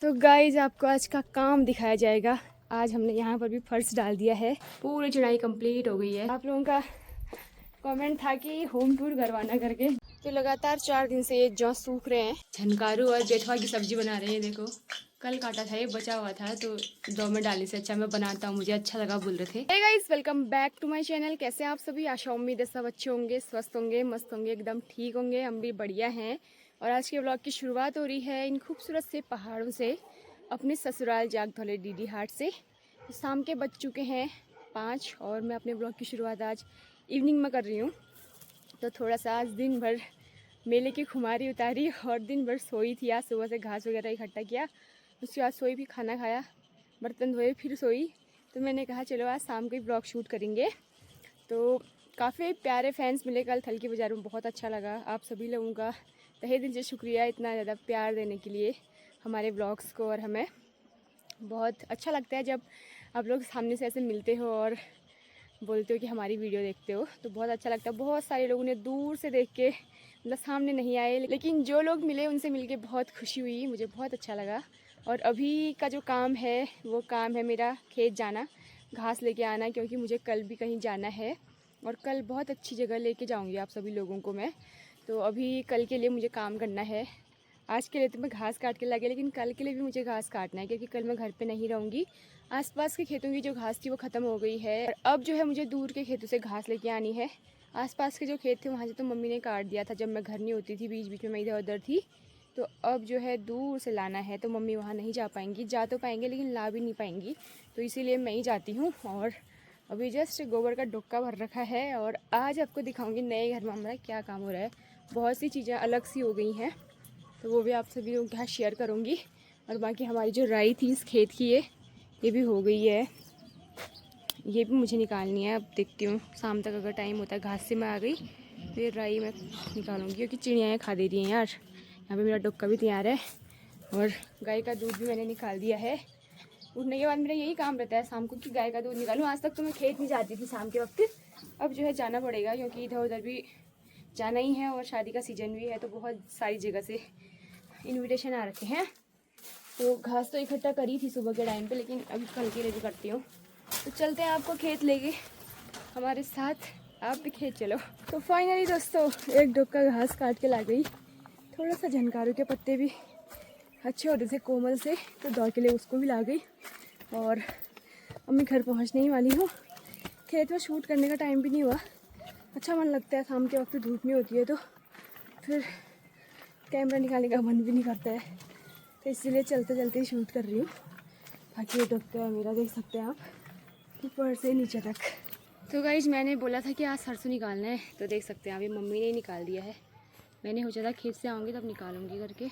तो गाइज आपको आज का काम दिखाया जाएगा। आज हमने यहाँ पर भी फर्श डाल दिया है, पूरी चढ़ाई कंप्लीट हो गई है। आप लोगों का कमेंट था कि होम टूर करवाना करके, तो लगातार 4 दिन से ये जौ सूख रहे हैं। झनकारू और बेथुआ की सब्जी बना रहे हैं। देखो कल काटा था, ये बचा हुआ था तो जौ में डालने से अच्छा मैं बनाता हूँ, मुझे अच्छा लगा बोल रहे थे। Hey guys, welcome back to my channel. कैसे हैं आप सभी? आशा उम्मीद है सब अच्छे होंगे, स्वस्थ होंगे, मस्त होंगे, एकदम ठीक होंगे। हम भी बढ़िया हैं। और आज के व्लॉग की शुरुआत हो रही है इन खूबसूरत से पहाड़ों से, अपने ससुराल जागधौले डीडी हाट से। तो शाम के बज चुके हैं 5 और मैं अपने ब्लॉग की शुरुआत आज इवनिंग में कर रही हूँ। तो थोड़ा सा आज दिन भर मेले की खुमारी उतारी और दिन भर सोई थी। आज सुबह से घास वगैरह इकट्ठा किया, उसके बाद सोई, भी खाना खाया, बर्तन धोए, फिर सोई। तो मैंने कहा चलो आज शाम को ही ब्लॉग शूट करेंगे। तो काफ़ी प्यारे फैंस मिले कल थलकी बाज़ार में, बहुत अच्छा लगा। आप सभी लोगों का तहे दिल से शुक्रिया इतना ज़्यादा प्यार देने के लिए हमारे ब्लॉग्स को। और हमें बहुत अच्छा लगता है जब आप लोग सामने से ऐसे मिलते हो और बोलते हो कि हमारी वीडियो देखते हो, तो बहुत अच्छा लगता है। बहुत सारे लोगों ने दूर से देख के, मतलब सामने नहीं आए, लेकिन जो लोग मिले उनसे मिलके बहुत खुशी हुई, मुझे बहुत अच्छा लगा। और अभी का जो काम है वो काम है मेरा खेत जाना, घास लेके आना, क्योंकि मुझे कल भी कहीं जाना है और कल बहुत अच्छी जगह लेके जाऊंगी आप सभी लोगों को मैं। तो अभी कल के लिए मुझे काम करना है। आज के लिए तो मैं घास काट के लगे, लेकिन कल के लिए भी मुझे घास काटना है, क्योंकि कल मैं घर पे नहीं रहूँगी। आसपास के खेतों की जो घास थी वो ख़त्म हो गई है और अब जो है मुझे दूर के खेतों से घास लेके आनी है। आसपास के जो खेत थे वहाँ से तो मम्मी ने काट दिया था जब मैं घर नहीं होती थी, बीच बीच में मैं इधर उधर थी। तो अब जो है दूर से लाना है, तो मम्मी वहाँ नहीं जा पाएंगी, जा तो पाएंगे लेकिन ला भी नहीं पाएंगी, तो इसीलिए मैं ही जाती हूँ। और अभी जस्ट गोबर का डुक्का भर रखा है और आज आपको दिखाऊंगी नए घर में हमारा क्या काम हो रहा है। बहुत सी चीज़ें अलग सी हो गई हैं, तो वो भी आप सभी लोगों के साथ शेयर करूँगी। और बाकी हमारी जो राई थी इस खेत की, ये भी हो गई है, ये भी मुझे निकालनी है। अब देखती हूँ शाम तक अगर टाइम होता है, घास से मैं आ गई तो ये राई मैं निकालूंगी, क्योंकि चिड़ियाँ खा दे रही हैं यार। यहाँ पे मेरा डुक्का भी तैयार है और गाय का दूध भी मैंने निकाल दिया है। उठने के बाद मेरा यही काम रहता है शाम को कि गाय का दूध निकालूँ। आज तक तो मैं खेत नहीं जाती थी शाम के वक्त, अब जो है जाना पड़ेगा, क्योंकि इधर उधर भी जाना ही है और शादी का सीज़न भी है, तो बहुत सारी जगह से इनविटेशन आ रखे हैं। तो घास तो इकट्ठा करी थी सुबह के टाइम पे, लेकिन अभी कल के लिए भी करती हूँ। तो चलते हैं आपको खेत लेके हमारे साथ, आप भी खेत चलो। तो फाइनली दोस्तों एक डुक्का घास काट के ला गई। थोड़ा सा झनकारू के पत्ते भी अच्छे होते थे कोमल से, तो दौड़ के लिए उसको भी ला गई। और अब मैं घर पहुँचने ही वाली हूँ। खेत में शूट करने का टाइम भी नहीं हुआ, अच्छा मन लगता है शाम के वक्त, धूप नहीं होती है तो फिर कैमरा निकालने का मन भी नहीं करता है, तो इसलिए चलते चलते ही शूट कर रही हूँ। बाकी ये डुक्का है मेरा, देख सकते हैं आप, ऊपर से नीचे तक। तो गाइज मैंने बोला था कि आज सरसों निकालना है, तो देख सकते हैं अभी मम्मी ने ही निकाल दिया है। मैंने सोचा था खेत से आऊँगी तब निकालूंगी करके।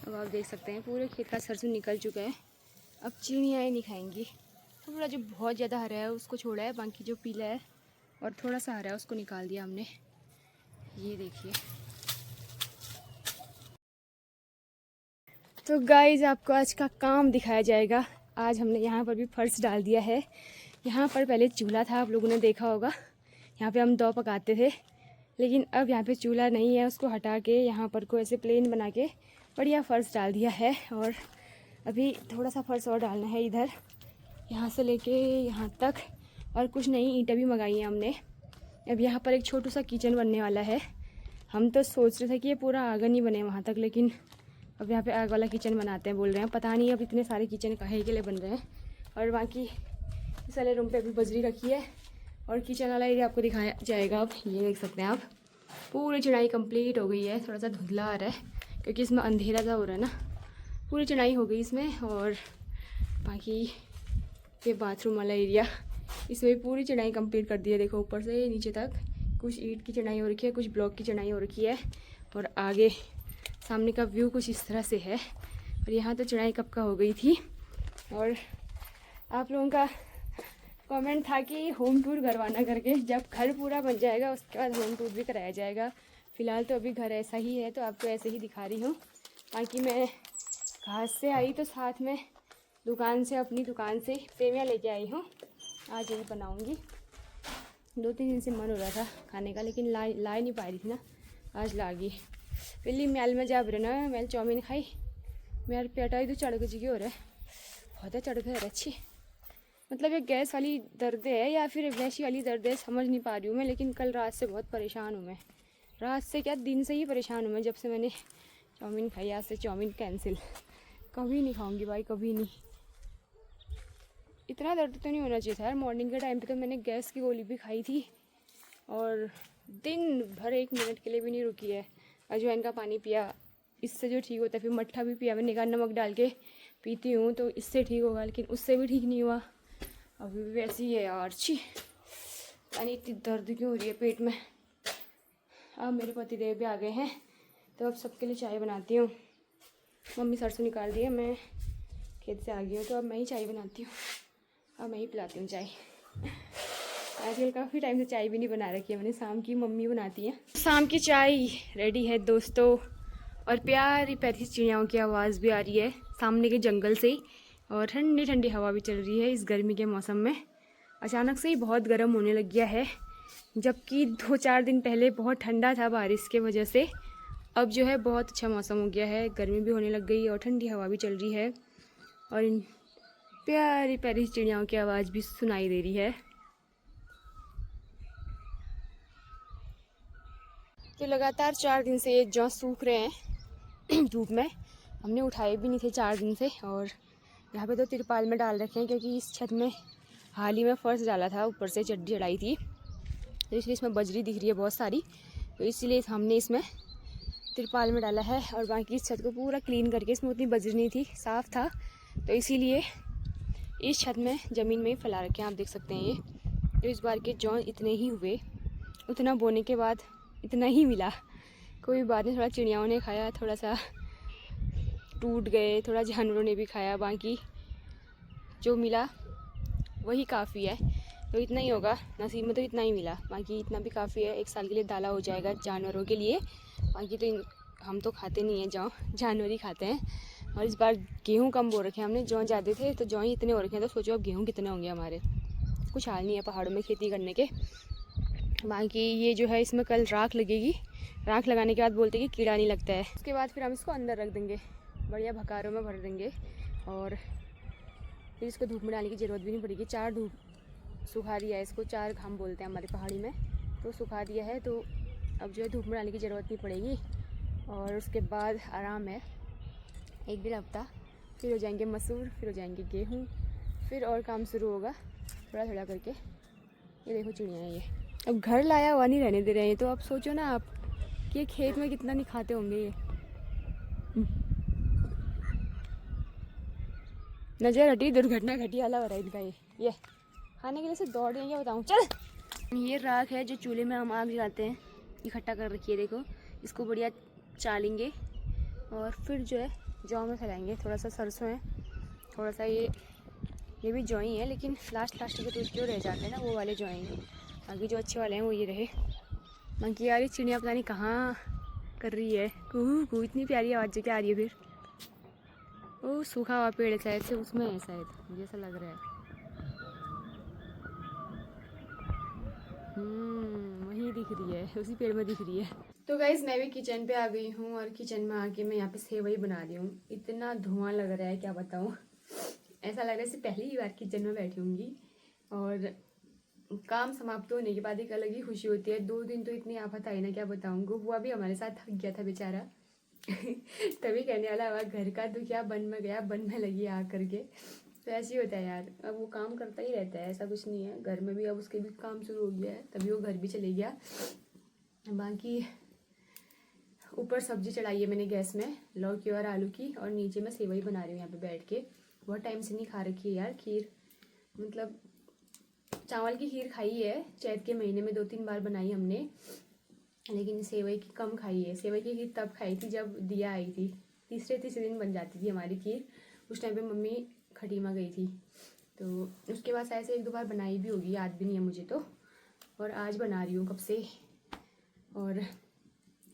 अब आप देख सकते हैं पूरे खेत का सरसों निकल चुका है। अब चिड़ियाँ नहीं खाएंगी। थोड़ा जो बहुत ज़्यादा हरा है उसको छोड़ा है, बाकी जो पीला है और थोड़ा सा हरा है उसको निकाल दिया हमने। ये देखिए। तो गाइज आपको आज का काम दिखाया जाएगा। आज हमने यहाँ पर भी फर्श डाल दिया है। यहाँ पर पहले चूल्हा था, आप लोगों ने देखा होगा, यहाँ पे हम दो पकाते थे, लेकिन अब यहाँ पे चूल्हा नहीं है, उसको हटा के यहाँ पर को ऐसे प्लेन बना के बढ़िया फर्श डाल दिया है। और अभी थोड़ा सा फर्श और डालना है इधर, यहाँ से लेके यहाँ तक, और कुछ नई ईंटें भी मंगाई हैं हमने। अब यहाँ पर एक छोटू सा किचन बनने वाला है। हम तो सोच रहे थे कि ये पूरा आंगन ही बने वहाँ तक, लेकिन अब यहाँ पे आग वाला किचन बनाते हैं बोल रहे हैं। पता नहीं अब इतने सारे किचन काहे के लिए बन रहे हैं। और बाकी इस वाले रूम पे अभी बजरी रखी है और किचन वाला एरिया आपको दिखाया जाएगा। अब ये देख सकते हैं आप, पूरी चढ़ाई कंप्लीट हो गई है। थोड़ा सा धुंधला आ रहा है क्योंकि इसमें अंधेरा सा हो रहा है ना। पूरी चढ़ाई हो गई इसमें। और बाकी ये बाथरूम वाला एरिया, इसमें भी पूरी चढ़ाई कंप्लीट कर दी है। देखो ऊपर से नीचे तक कुछ ईंट की चढ़ाई हो रखी है, कुछ ब्लॉक की चढ़ाई हो रखी है। और आगे सामने का व्यू कुछ इस तरह से है। और यहाँ तो चढ़ाई कब का हो गई थी। और आप लोगों का कमेंट था कि होम टूर करवाना करके, जब घर पूरा बन जाएगा उसके बाद होम टूर भी कराया जाएगा। फ़िलहाल तो अभी घर ऐसा ही है, तो आपको ऐसे ही दिखा रही हूँ। बाकी मैं घास से आई तो साथ में दुकान से, अपनी दुकान से सेवियाँ लेके आई हूँ। आज यही बनाऊँगी। 2-3 दिन से मन हो रहा था खाने का, लेकिन ला नहीं पा रही थी ना, आज ला गई। पहली मैल में जा रहे ना, मैल चाउमीन खाई, मेरे पेट ही तो चढ़ गई हो रहा है, बहुत है चढ़ गया अच्छी। मतलब ये गैस वाली दर्द है या फिर वैसी वाली दर्द है समझ नहीं पा रही हूँ मैं, लेकिन कल रात से बहुत परेशान हूँ मैं। रात से क्या, दिन से ही परेशान हूँ मैं, जब से मैंने चाउमीन खाई। आज से चाउमीन कैंसिल, कभी नहीं खाऊंगी भाई, कभी नहीं। इतना दर्द तो नहीं होना चाहिए था यार। मॉर्निंग के टाइम पे तो मैंने गैस की गोली भी खाई थी और दिन भर 1 मिनट के लिए भी नहीं रुकी है। अजवाइन का पानी पिया, इससे जो ठीक होता है। फिर मट्ठा भी पिया मैंने, कहा नमक डाल के पीती हूँ तो इससे ठीक होगा, लेकिन उससे भी ठीक नहीं हुआ। अभी भी वैसी ही है यार, छी यानी इतनी दर्द क्यों हो रही है पेट में। अब मेरे पतिदेव भी आ गए हैं तो अब सबके लिए चाय बनाती हूँ। मम्मी सरसों निकाल दी है, मैं खेत से आ गई हूँ तो अब मैं ही चाय बनाती हूँ। अब मैं ही पिलाती हूँ चाय। आजकल काफ़ी टाइम से चाय भी नहीं बना रखी है मैंने, शाम की मम्मी बनाती है। शाम की चाय रेडी है दोस्तों, और प्यारी प्यारी चिड़ियाओं की आवाज़ भी आ रही है सामने के जंगल से, और ठंडी ठंडी हवा भी चल रही है इस गर्मी के मौसम में। अचानक से ही बहुत गर्म होने लग गया है, जबकि 2-4 दिन पहले बहुत ठंडा था बारिश के वजह से। अब जो है बहुत अच्छा मौसम हो गया है, गर्मी भी होने लग गई और ठंडी हवा भी चल रही है, और इन प्यारी प्यारी चिड़ियाओं की आवाज़ भी सुनाई दे रही है। तो लगातार 4 दिन से ये जौ सूख रहे हैं धूप में। हमने उठाए भी नहीं थे 4 दिन से, और यहाँ पे तो तिरपाल में डाल रखे हैं क्योंकि इस छत में हाल ही में फर्श डाला था, ऊपर से चड्डी चढ़ाई थी, तो इसलिए इसमें बजरी दिख रही है बहुत सारी, तो इसलिए हमने इसमें तिरपाल में डाला है। और बाकी इस छत को पूरा क्लीन करके, इसमें उतनी बजरी नहीं थी, साफ़ था, तो इसीलिए इस छत में ज़मीन में ही फैला रखे हैं, आप देख सकते हैं ये। तो इस बार के जौ इतने ही हुए, उतना बोने के बाद इतना ही मिला। कोई बात नहीं, थोड़ा चिड़ियाओं ने खाया, थोड़ा सा टूट गए, थोड़ा जानवरों ने भी खाया, बाकी जो मिला वही काफ़ी है। तो इतना ही होगा, नसीब में तो इतना ही मिला, बाकी इतना भी काफ़ी है। 1 साल के लिए दाला हो जाएगा जानवरों के लिए। बाकी तो हम तो खाते नहीं हैं जौ, जानवर ही खाते हैं। और इस बार गेहूँ कम बो रखे हैं हमने, जौ ज़्यादा थे तो जौ ही इतने हो रखे हैं, तो सोचो अब गेहूँ कितने होंगे हमारे। कुछ हाल नहीं है पहाड़ों में खेती करने के। बाकी ये जो है इसमें कल राख लगेगी, राख लगाने के बाद बोलते हैं कि कीड़ा नहीं लगता है। उसके बाद फिर हम इसको अंदर रख देंगे, बढ़िया भकारों में भर देंगे, और फिर इसको धूप में डालने की ज़रूरत भी नहीं पड़ेगी। 4 धूप सुखा दिया है इसको, 4 घाम बोलते हैं हमारी पहाड़ी में, तो सुखा दिया है, तो अब जो है धूप में डालने की ज़रूरत नहीं पड़ेगी। और उसके बाद आराम है 1-1.5 हफ्ता, फिर हो जाएंगे मसूर, फिर हो जाएंगे गेहूँ, फिर और काम शुरू होगा थोड़ा थोड़ा करके। ये देखो चिड़िया है ये, अब घर लाया हुआ नहीं रहने दे रहे हैं। तो अब सोचो ना आप कि ये खेत में कितना नहीं खाते होंगे ये। नज़र हटी, दुर्घटना घटी वाला हो रहा है इनका ये खाने के लिए से दौड़ रही है, क्या बताऊँ। चल, ये राख है जो चूल्हे में हम आग जलाते हैं, इकट्ठा कर रखी है देखो। इसको बढ़िया चालेंगे और फिर जो है जौ में फैलाएंगे। थोड़ा सा सरसों है, थोड़ा सा ये भी जौ ही है, लेकिन लास्ट के तो जो रह जाते हैं ना वो वाले जौ हैं। बाकी जो अच्छे वाले हैं वो ये रहे। बाकी यार ये चिड़िया पता नहीं कहाँ कर रही है, कुहू कुहू, इतनी प्यारी आवाज़ क्या आ रही है। फिर वो सूखा हुआ पेड़ है शायद से, उसमें है शायद, मुझे ऐसा लग रहा है। वही दिख रही है, उसी पेड़ में दिख रही है। तो गाइज मैं भी किचन पे आ गई हूँ, और किचन में आके मैं यहाँ पे सेवई बना रही हूँ। इतना धुआं लग रहा है क्या बताऊँ, ऐसा लग रहा है जैसे पहली ही बार किचन में बैठी होंगी। और काम समाप्त होने के बाद एक अलग ही खुशी होती है। 2 दिन तो इतनी आफत आई ना, क्या बताऊँ। गुब्बुआ भी हमारे साथ थक गया था बेचारा तभी कहने वाला हुआ घर का तो क्या बन में गया, बन में लगी आग करके। तो ऐसे ही होता है यार, अब वो काम करता ही रहता है, ऐसा कुछ नहीं है। घर में भी अब उसके भी काम शुरू हो गया है, तभी वो घर भी चले गया। बाकी ऊपर सब्जी चढ़ाई है मैंने गैस में, लौकी और आलू की, और नीचे मैं सेवई बना रही हूँ यहाँ पे बैठ के। बहुत टाइम से नहीं खा रखी है यार खीर, मतलब चावल की खीर खाई है चैत के महीने में 2-3 बार बनाई हमने, लेकिन सेवई की कम खाई है। सेवई की खीर तब खाई थी जब दिया आई थी, तीसरे दिन बन जाती थी हमारी खीर। उस टाइम पे मम्मी खटीमा गई थी, तो उसके बाद ऐसे 1-2 बार बनाई भी होगी, याद भी नहीं है मुझे तो। और आज बना रही हूँ कब से। और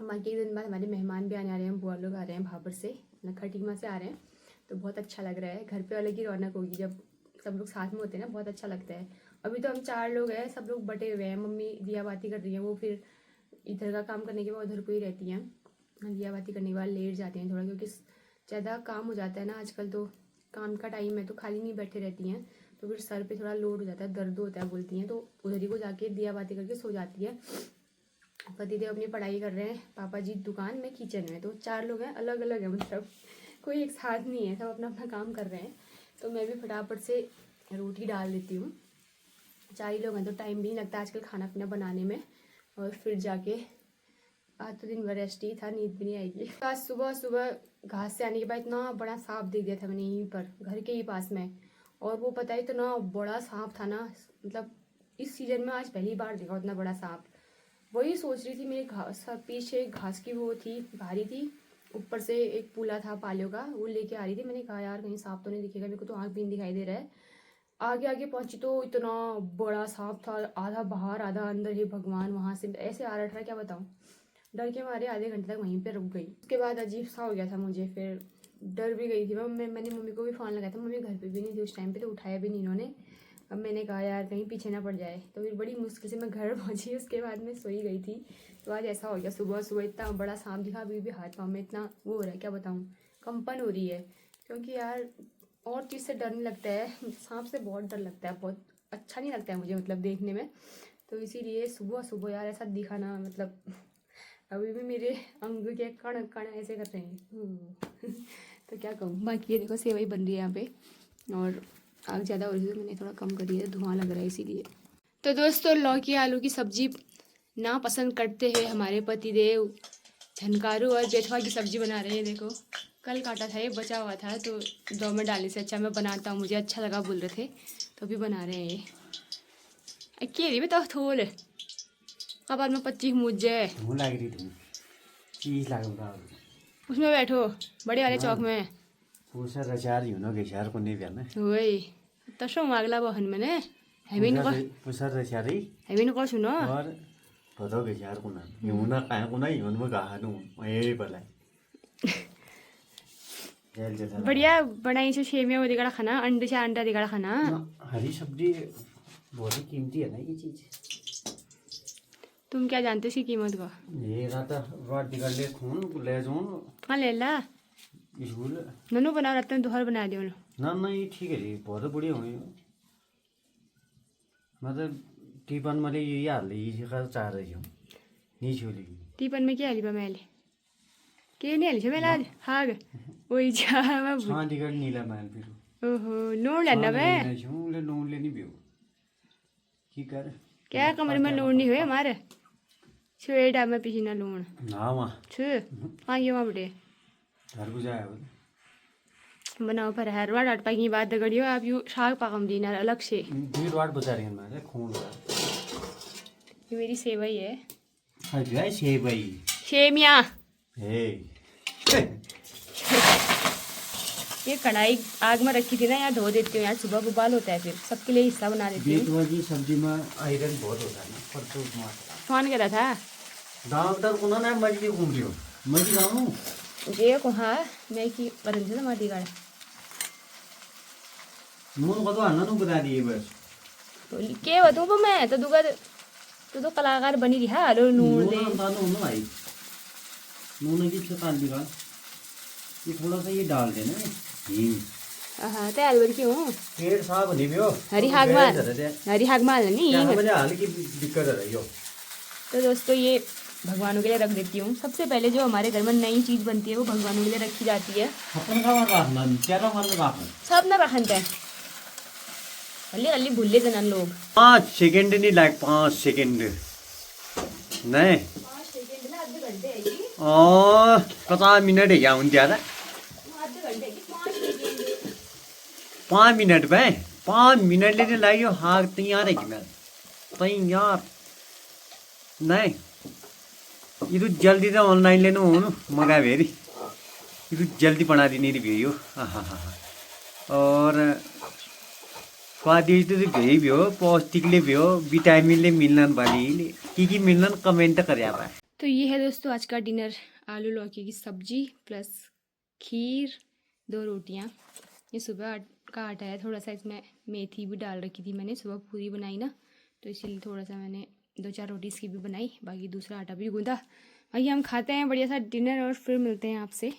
बाकी 1 दिन बाद हमारे मेहमान भी आने आ रहे हैं, बुआ लोग आ रहे हैं भाबर से, खटीमा से आ रहे हैं, तो बहुत अच्छा लग रहा है। घर पे अलग ही रौनक होगी जब सब लोग साथ में होते हैं ना, बहुत अच्छा लगता है। अभी तो हम 4 लोग हैं, सब लोग बटे हुए हैं। मम्मी दिया बाती कर रही हैं, वो फिर इधर का काम करने के बाद उधर को ही रहती हैं। दिया बाती करने के बाद लेट जाते हैं थोड़ा, क्योंकि ज़्यादा काम हो जाता है ना आजकल, तो काम का टाइम है तो खाली नहीं बैठे रहती हैं, तो फिर सर पे थोड़ा लोड हो जाता है, दर्द होता है बोलती हैं, तो उधर ही को जाके दिया बाती करके सो जाती है। पतिदेव अपनी पढ़ाई कर रहे हैं, पापा जी दुकान में, किचन में, तो 4 लोग हैं, अलग अलग है, मतलब कोई एक साथ नहीं है, सब अपना अपना काम कर रहे हैं। तो मैं भी फटाफट से रोटी डाल देती हूँ। 4 ही लोग हैं तो टाइम भी नहीं लगता आजकल खाना पीना बनाने में। और फिर जाके आज तो दिन भर रेस्ट ही था, नींद भी नहीं आएगी। आज सुबह सुबह घास से आने के बाद इतना बड़ा सांप देख दिया था मैंने यहीं पर घर के ही पास में, और वो पता है इतना बड़ा सांप था ना, मतलब इस सीजन में आज पहली बार देखा उतना बड़ा सांप। वही सोच रही थी, मेरे घास पीछे घास की वो थी, भारी थी, ऊपर से एक पुला था पालियों का, वो लेके आ रही थी। मैंने कहा यार कहीं सांप तो नहीं दिखेगा, मेरे को तो आँख भी नहीं दिखाई दे रहा है। आगे आगे पहुंची तो इतना बड़ा सांप था, आधा बाहर आधा अंदर। ही भगवान, वहां से ऐसे आ रहा था क्या बताऊं, डर के मारे आधे घंटे तक वहीं पे रुक गई। उसके बाद अजीब सा हो गया था मुझे, फिर डर भी गई थी मैंने मम्मी को भी फ़ोन लगाया था, मम्मी घर पे भी नहीं थी उस टाइम पे, तो उठाया भी नहीं इन्होंने। अब मैंने कहा यार कहीं पीछे ना पड़ जाए, तो फिर बड़ी मुश्किल से मैं घर पहुंची, उसके बाद मैं सोई गई थी। तो आज ऐसा हो गया, सुबह सुबह इतना बड़ा सांप दिखा, अभी भी हाथ पाँव में इतना वो हो रहा है क्या बताऊँ, कंपन हो रही है। क्योंकि यार और चीज़ से डर नहीं लगता है, सांप से बहुत डर लगता है, बहुत अच्छा नहीं लगता है मुझे, मतलब देखने में। तो इसीलिए सुबह सुबह यार ऐसा दिखा ना, मतलब अभी भी मेरे अंग के कण कण ऐसे कर रहे हैं। तो क्या कहूँ। बाकी ये देखो सेवई बन रही है यहाँ पे, और आग ज़्यादा हो रही है तो मैंने थोड़ा कम करी है, धुआं लग रहा है इसीलिए। तो दोस्तों लौकी आलू की सब्जी ना पसंद करते हैं हमारे पतिदेव, झनकारू और बेथवा की सब्जी बना रहे हैं। देखो कल काटा था, ये बचा हुआ था, तो दो में डालने से अच्छा मैं बनाता हूँ, मुझे अच्छा लगा बोल रहे थे, तो अभी बना रहे हैं ये। अकेली में तो थोल कबार में 25 मुझे उसमें बैठो बड़े वाले चौक में वही तसो मागला बहन मैंने हेमिन को सुनो बढ़िया बनाई छो सेमिया वो दिखा खाना, अंडे से अंडा दिखा खाना। हरी सब्जी बहुत ही कीमती है ना ये चीज। तुम क्या जानते इसकी कीमत को? ये राता रात दिखा ले खून ले जोन हाँ ले ला स्कूल ननू बना रहा दोहर बना दियो ना ना ये ठीक है जी, बहुत बढ़िया हुई। मतलब टीपन में ये हाल ये का चाह रही हूँ नहीं छोली टीपन में क्या हाली मैले के नहीं हाली छ मैले आज हाग वही जावा छां दिखा नीला मैल फिर ओहो नून लेना बे ले नून लेनी भी की कर क्या कमरे में लून नहीं हुए हमारे छुएटा में पीछे ना लून ना वहाँ छु हाँ ये वहाँ बड़े खरबूजा है बनाओ पर हर बार आट पाकी बात दगड़ियो आप यू शाक पाकम दीना अलग से भीड़ वाट बचा रही है मैं खून ये मेरी सेवई है। है सेवई सेमिया हे ये कढ़ाई आग में रखी थी ना, यार धो देती हूँ यार, सुबह उबाल होता है, फिर सबके लिए हिस्सा बना देती हूँ। बेतवा की सब्जी में आयरन बहुत होता है ना, पर तो कौन कह रहा था? डॉक्टर को ना मछली घूम रही हो मछली खाऊं जे को हाँ मैं की बरन से माटी गाड़ नून को तो आना नू बता दिए बस तो के बतूं पर मैं तो दुगा तू तो कलाकार बनी रही है। हेलो नून दे नून भाई नून की छकान दिखा ये थोड़ा सा ये डाल देना हाँ ते अलवर क्यों पेट साफ नहीं पियो हरी हाग माल नहीं मुझे हाल की दिक्कत है यो। तो दोस्तों ये भगवानों के लिए रख देती हूँ। सबसे पहले जो हमारे घर में नई चीज बनती है वो भगवानों के लिए रखी जाती है। अपन का मन रखना क्या का मन रखना सब ना रखनते हैं अल्ली अल्ली भूले जनन लोग 5 सेकंड नहीं लाइक 5 सेकंड नहीं 5 सेकंड ना आधे घंटे है जी 50 मिनट है क्या उन ज्यादा आधे घंटे की 5 सेकंड 5 मिनट में 5 मिनट लेने लाइयो हाँ तैयार है कि मैं तैयार नहीं ये तो जल्दी तो ऑनलाइन लेना हो ना मगा वेरी ये तो जल्दी बना दी नहीं रिव्यू हाँ हाँ हाँ और स्वादिष्ट तो गई भी हो पौष्टिक ले भी हो विटामिन ले मिलने वाली की मिलने कमेंट कर आप। तो ये है दोस्तों आज का डिनर, आलू लौकी की सब्जी प्लस खीर 2 रोटियां। ये सुबह का आटा है, थोड़ा सा इसमें मेथी भी डाल रखी थी मैंने, सुबह पूरी बनाई ना तो इसीलिए थोड़ा सा मैंने 2-4 रोटी इसकी भी बनाई, बाकी दूसरा आटा भी गूंदा। बाकी हम खाते हैं बढ़िया सा डिनर और फिर मिलते हैं आपसे।